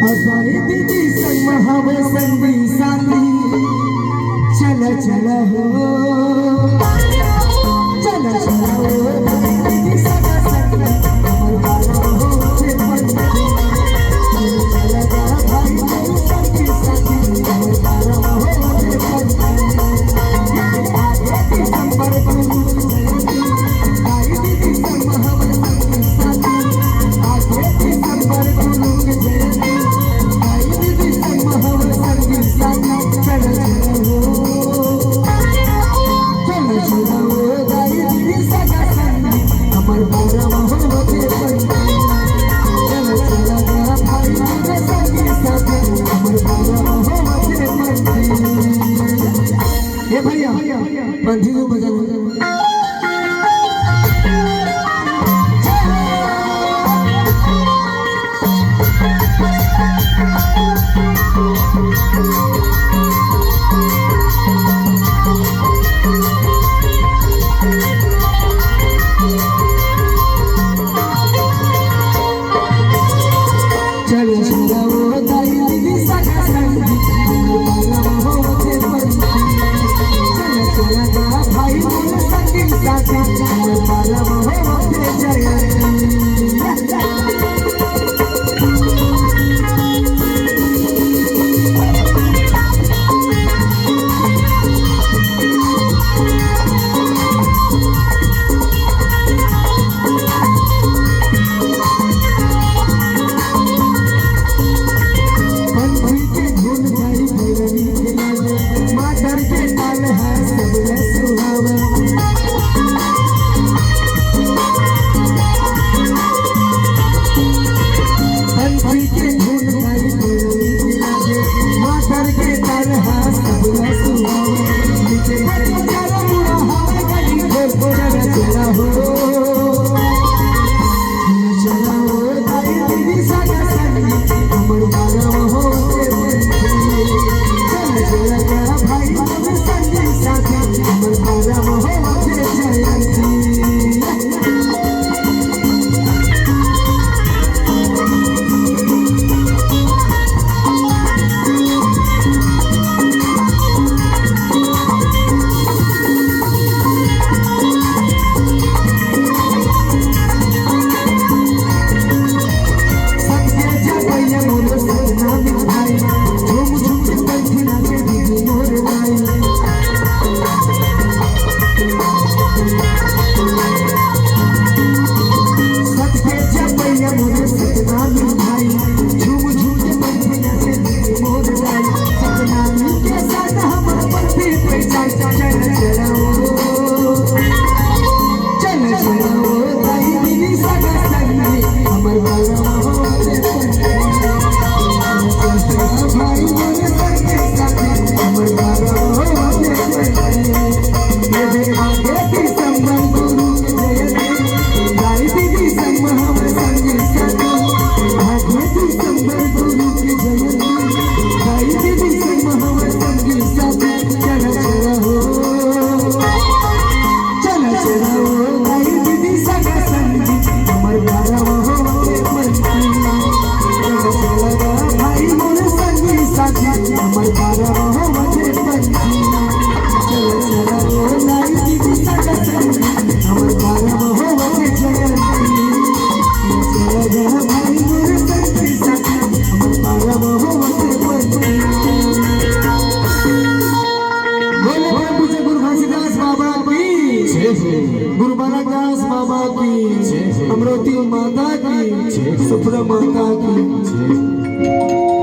अगाई दीदी संग हवे संगी साथी चला चला हो चला चला हो दीदी सगा संगी हमर बाला हो से पंछी चला चला भाई मेरे संगी साथी हमर बाला हो से पंछी आगे दिसंबर को आई दीदी संग हवे संगी साथी आगे दिसंबर को भैया पंथी को बजाना चलो चलो वो दाई दीदी सगा संगी भाई मेरे संगी साथी हमर बाला हो से जय गुरु बालादास बाबा की, अमृति माता की, सुप्रा माता की।